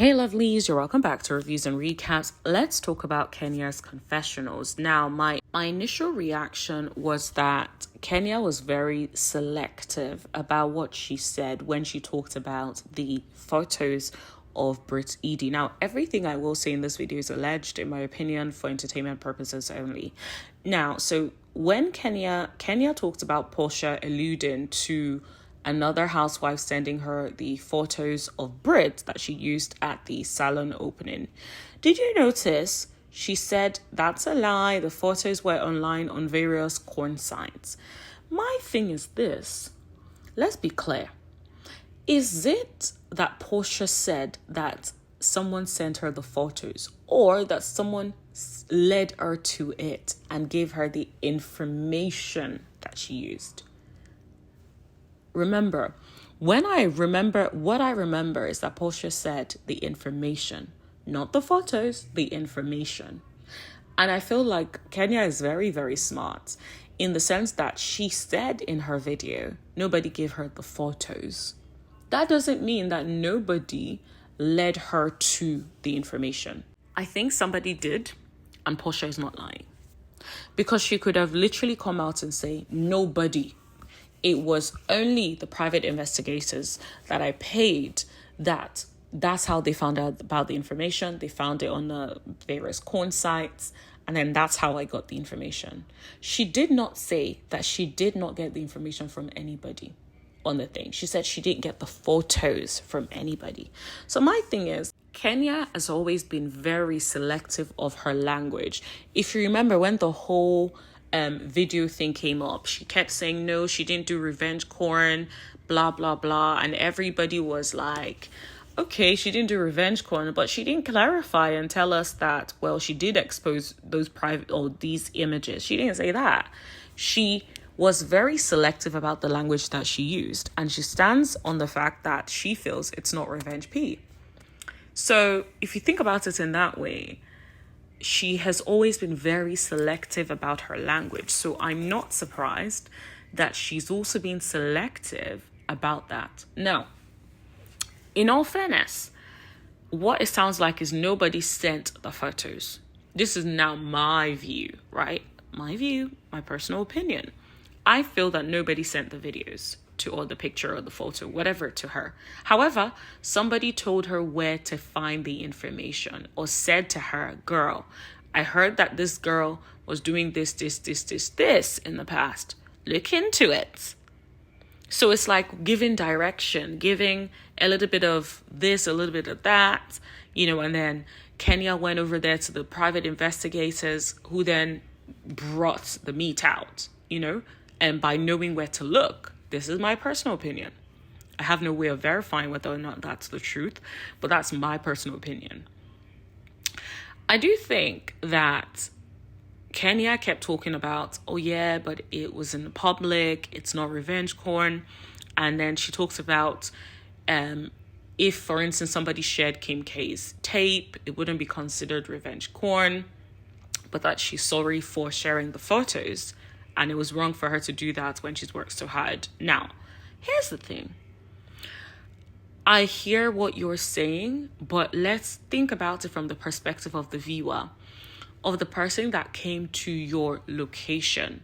Hey lovelies, you're welcome back to Reviews and Recaps. Let's talk about Kenya's confessionals. Now, my initial reaction was that Kenya was very selective about what she said when she talked about the photos of Britt Edie. Now, everything I will say in this video is alleged, in my opinion, for entertainment purposes only. Now, so when Kenya talked about Porsha alluding to another housewife sending her the photos of Britt that she used at the salon opening, did you notice she said that's a lie, the photos were online on various corn sites? My thing is this, let's be clear. Is it that Porsha said that someone sent her the photos, or that someone led her to it and gave her the information that she used? Remember, what I remember is that Porsha said the information, not the photos, the information. And I feel like Kenya is very, very smart in the sense that she said in her video, nobody gave her the photos. That doesn't mean that nobody led her to the information. I think somebody did, and Porsha is not lying. Because she could have literally come out and say, nobody. It was only the private investigators that I paid that's how they found out about the information. They found it on the various corn sites, and then that's how I got the information. She did not say that she did not get the information from anybody on the thing. She said she didn't get the photos from anybody. So my thing is, Kenya has always been very selective of her language. If you remember when the whole video thing came up, she kept saying no, she didn't do revenge porn, blah blah blah, and everybody was like, okay, she didn't do revenge porn, but she didn't clarify and tell us that, well, she did expose those private or these images. She didn't say that. She was very selective about the language that she used, and she stands on the fact that she feels it's not revenge P. So if you think about it in that way, she has always been very selective about her language. So I'm not surprised that she's also been selective about that. Now, in all fairness, what it sounds like is nobody sent the photos. This is now my view, right? My view, my personal opinion. I feel that nobody sent the videos or the picture or the photo, whatever, to her. However, somebody told her where to find the information, or said to her, girl, I heard that this girl was doing this in the past. Look into it. So it's like giving direction, giving a little bit of this, a little bit of that, and then Kenya went over there to the private investigators who then brought the meat out, and by knowing where to look. This is my personal opinion. I have no way of verifying whether or not that's the truth, but that's my personal opinion. I do think that Kenya kept talking about, oh yeah, but it was in the public, it's not revenge porn. And then she talks about if, for instance, somebody shared Kim K's tape, it wouldn't be considered revenge porn, but that she's sorry for sharing the photos. And it was wrong for her to do that when she's worked so hard. Now, here's the thing. I hear what you're saying, but let's think about it from the perspective of the viewer, of the person that came to your location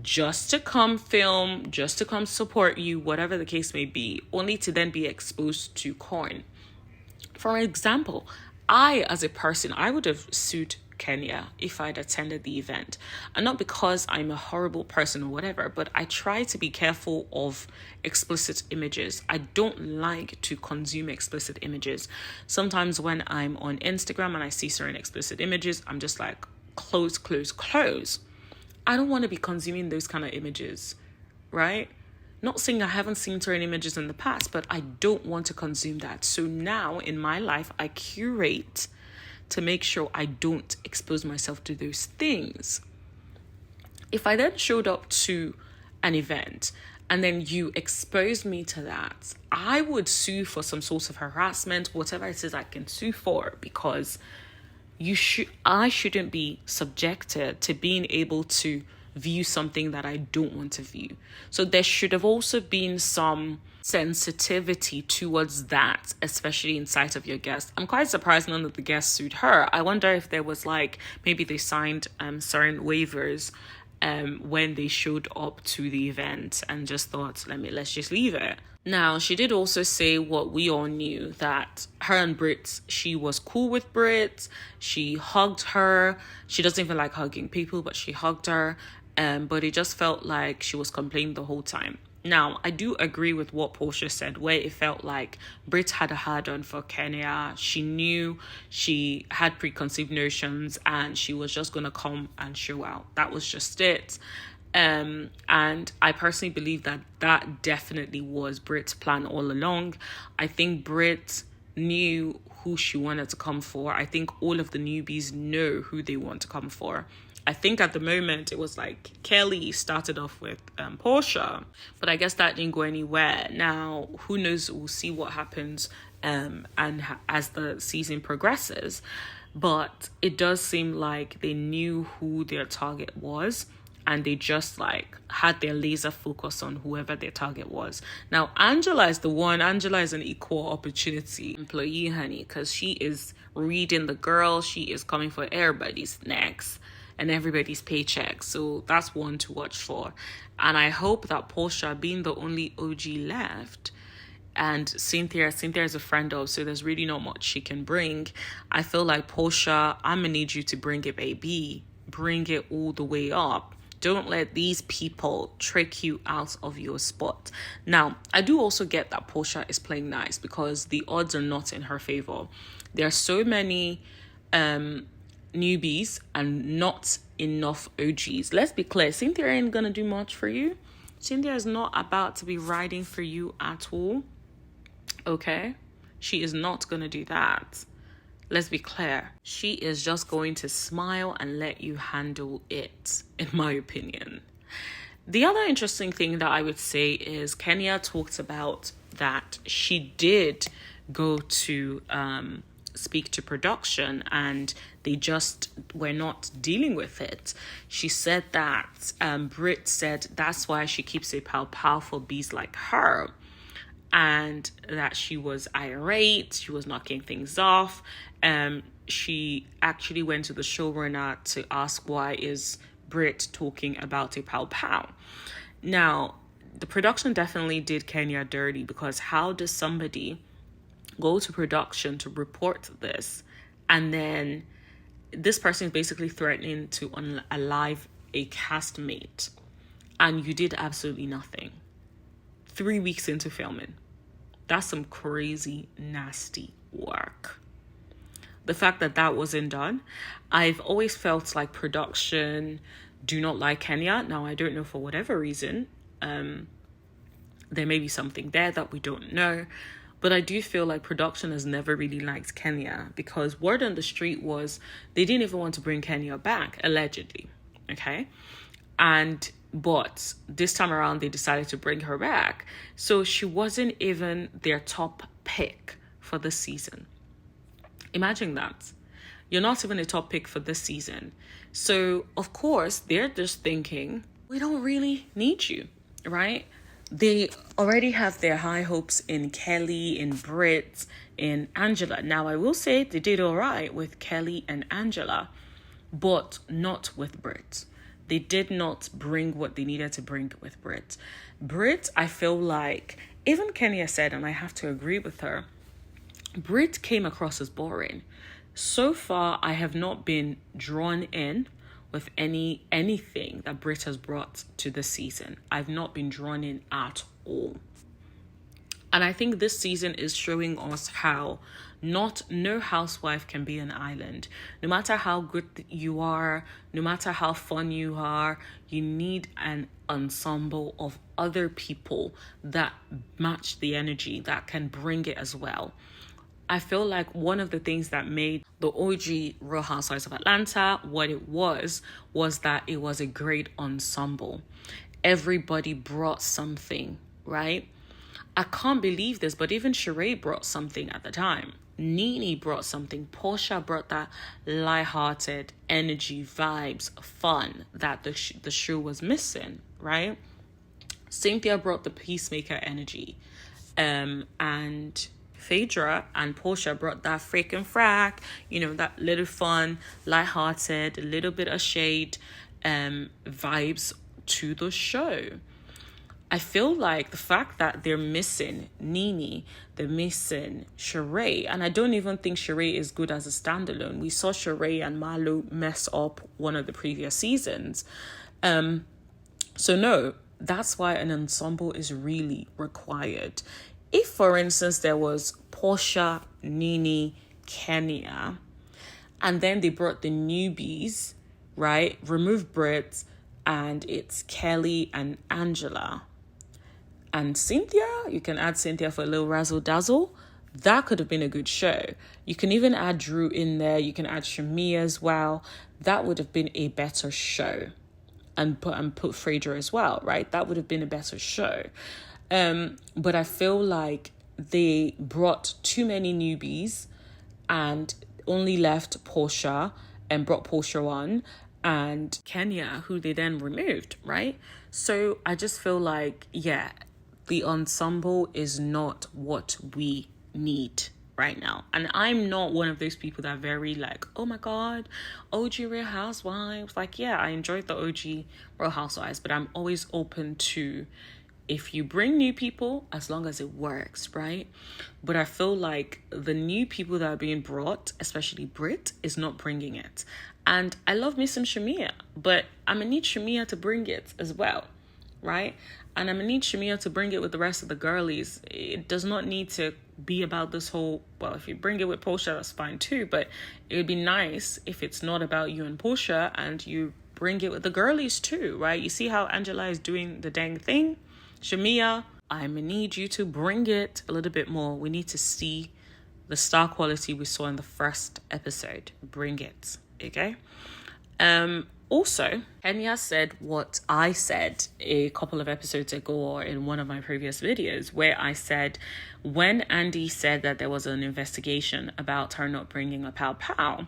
just to come film, just to come support you, whatever the case may be, only to then be exposed to corn. For example, as a person, I would have sued Kenya if I'd attended the event, and not because I'm a horrible person or whatever, but I try to be careful of explicit images. I don't like to consume explicit images. Sometimes when I'm on Instagram and I see certain explicit images, I'm just like, close. I don't want to be consuming those kind of images, right? Not saying I haven't seen certain images in the past, but I don't want to consume that. So now in my life, I curate to make sure I don't expose myself to those things. If I then showed up to an event and then you exposed me to that, I would sue for some sort of harassment, whatever it is I can sue for, because I shouldn't be subjected to being able to view something that I don't want to view. So there should have also been some sensitivity towards that, especially in sight of your guest. I'm quite surprised none of the guests sued her. I wonder if there was like, maybe they signed certain waivers when they showed up to the event and just thought, let's just leave it. Now, she did also say what we all knew, that her and Britt, she was cool with Britt. She hugged her. She doesn't even like hugging people, but she hugged her. But it just felt like she was complaining the whole time. Now, I do agree with what Porsha said, where it felt like Britt had a hard-on for Kenya. She knew, she had preconceived notions, and she was just going to come and show out. That was just it. And I personally believe that that definitely was Britt's plan all along. I think Britt knew who she wanted to come for. I think all of the newbies know who they want to come for. I think at the moment it was like Kelly started off with Porsha, but I guess that didn't go anywhere. Now, who knows? We'll see what happens as the season progresses. But it does seem like they knew who their target was, and they just like had their laser focus on whoever their target was. Now, Angela is the one. Angela is an equal opportunity employee, honey, because she is reading the girl. She is coming for everybody's necks and everybody's paycheck. So that's one to watch for. And I hope that Porsha, being the only OG left, and Cynthia is a friend of, so there's really not much she can bring. I feel like, Porsha, I'm gonna need you to bring it, baby. Bring it all the way up. Don't let these people trick you out of your spot. Now, I do also get that Porsha is playing nice because the odds are not in her favor. There are so many newbies and not enough OGs. Let's be clear, Cynthia ain't gonna do much for you. Cynthia is not about to be riding for you at all. Okay? She is not gonna do that. Let's be clear. She is just going to smile and let you handle it, in my opinion. The other interesting thing that I would say is Kenya talked about that she did go to speak to production and they just were not dealing with it. She said that Britt said that's why she keeps a powerful beast like her, and that she was irate, she was knocking things off. She actually went to the showrunner to ask, why is Britt talking about a pow. Now, the production definitely did Kenya dirty, because how does somebody go to production to report this, and then this person is basically threatening to unalive a castmate, and you did absolutely nothing 3 weeks into filming? That's some crazy, nasty work. The fact that that wasn't done, I've always felt like production do not like Kenya. Now, I don't know, for whatever reason. There may be something there that we don't know. But I do feel like production has never really liked Kenya, because word on the street was they didn't even want to bring Kenya back, allegedly. Okay? But this time around, they decided to bring her back. So she wasn't even their top pick for this season. Imagine that. You're not even a top pick for this season. So, of course, they're just thinking, we don't really need you, right? They already have their high hopes in Kelly, in Britt, in Angela. Now, I will say they did all right with Kelly and Angela, but not with Britt. They did not bring what they needed to bring with Britt. Britt, I feel like, even Kenya said, and I have to agree with her, Britt came across as boring. So far, I have not been drawn in with anything that Britt has brought to this season. I've not been drawn in at all. And I think this season is showing us how no housewife can be an island. No matter how good you are, no matter how fun you are, you need an ensemble of other people that match the energy, that can bring it as well. I feel like one of the things that made the OG Real Housewives of Atlanta what it was that it was a great ensemble. Everybody brought something, right? I can't believe this, but even Sheree brought something at the time. Nene brought something. Porsha brought that lighthearted energy, vibes, fun that the show was missing, right? Cynthia brought the peacemaker energy. And Phaedra and Porsha brought that freaking frack, that little fun, lighthearted, a little bit of shade vibes to the show. I feel like the fact that they're missing Nene, they're missing Sheree, and I don't even think Sheree is good as a standalone. We saw Sheree and Marlo mess up one of the previous seasons. So no, that's why an ensemble is really required. If, for instance, there was Porsha, Nene, Kenya, and then they brought the newbies, right? Remove Britt, and it's Kelly and Angela. And Cynthia, you can add Cynthia for a little razzle dazzle. That could have been a good show. You can even add Drew in there. You can add Shamia as well. That would have been a better show. And put Phaedra as well, right? That would have been a better show. But I feel like they brought too many newbies and only left Porsha and brought Porsha on and Kenya, who they then removed, right? So I just feel like, yeah, the ensemble is not what we need right now. And I'm not one of those people that are very like, oh my God, OG Real Housewives. Like, yeah, I enjoyed the OG Real Housewives, but I'm always open to if you bring new people, as long as it works, right? But I feel like the new people that are being brought, especially Britt, is not bringing it. And I love me some Shamia, but I'm going to need Shamia to bring it as well, right? And I'm going to need Shamia to bring it with the rest of the girlies. It does not need to be about this whole, well, if you bring it with Porsha, that's fine too. But it would be nice if it's not about you and Porsha and you bring it with the girlies too, right? You see how Angela is doing the dang thing? Shamia, I'm going to need you to bring it a little bit more. We need to see the star quality we saw in the first episode. Bring it, okay? Also, Kenya said what I said a couple of episodes ago or in one of my previous videos, where I said when Andy said that there was an investigation about her not bringing a pow pow,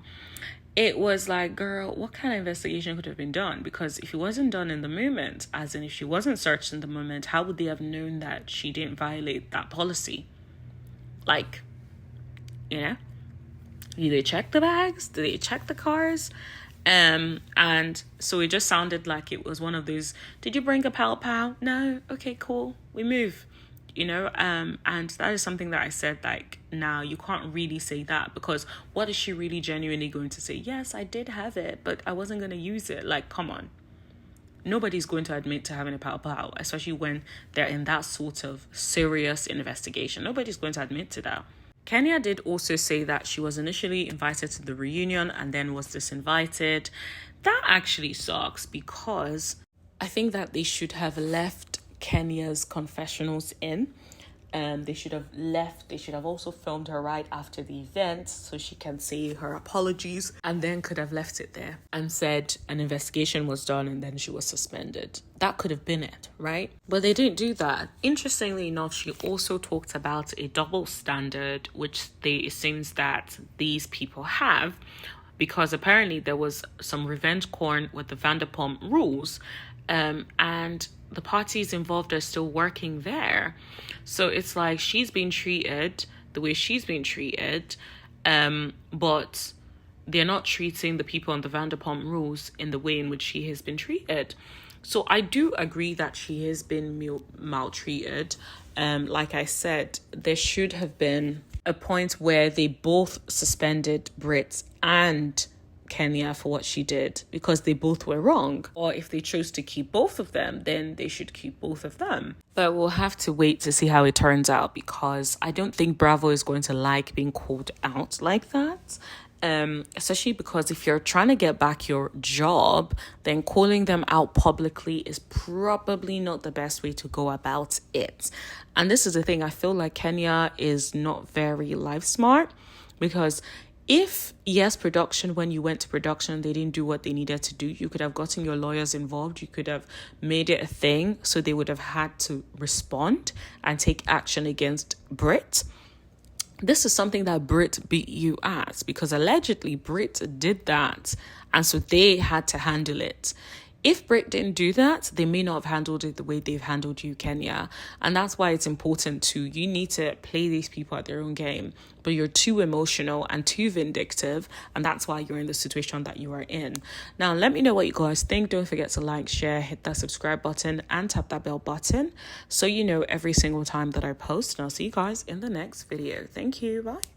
it was like, girl, what kind of investigation could have been done? Because if it wasn't done in the moment, as in if she wasn't searched in the moment, how would they have known that she didn't violate that policy? Like, did they check the bags? Did they check the cars? And so it just sounded like it was one of those, did you bring a pow pow? No? Okay, cool. We move. And that is something that I said, like, now you can't really say that, because what is she really genuinely going to say? Yes, I did have it, but I wasn't going to use it. Like, come on. Nobody's going to admit to having a pow pow, especially when they're in that sort of serious investigation. Nobody's going to admit to that. Kenya did also say that she was initially invited to the reunion and then was disinvited. That actually sucks, because I think that they should have left Kenya's confessionals in. They should have also filmed her right after the event so she can say her apologies, and then could have left it there and said an investigation was done and then she was suspended. That could have been it, right? But they didn't do that. Interestingly enough, she also talked about a double standard, which it seems that these people have, because apparently there was some revenge porn with the Vanderpump Rules, and the parties involved are still working there. So it's like she's being treated the way she's being treated, but they're not treating the people on the Vanderpump Rules in the way in which she has been treated. So I do agree that she has been maltreated. Like I said, there should have been a point where they both suspended Britt and Kenya for what she did, because they both were wrong. Or if they chose to keep both of them, then they should keep both of them. But we'll have to wait to see how it turns out, because I don't think Bravo is going to like being called out like that. Especially because if you're trying to get back your job, then calling them out publicly is probably not the best way to go about it. And this is the thing, I feel like Kenya is not very life smart, because If, yes, production, when you went to production, they didn't do what they needed to do, you could have gotten your lawyers involved. You could have made it a thing. So they would have had to respond and take action against Britt. This is something that Britt beat you at, because allegedly Britt did that. And so they had to handle it. If Britt didn't do that, they may not have handled it the way they've handled you, Kenya. And that's why it's important you need to play these people at their own game. But you're too emotional and too vindictive. And that's why you're in the situation that you are in. Now, let me know what you guys think. Don't forget to like, share, hit that subscribe button and tap that bell button so you know every single time that I post. And I'll see you guys in the next video. Thank you. Bye.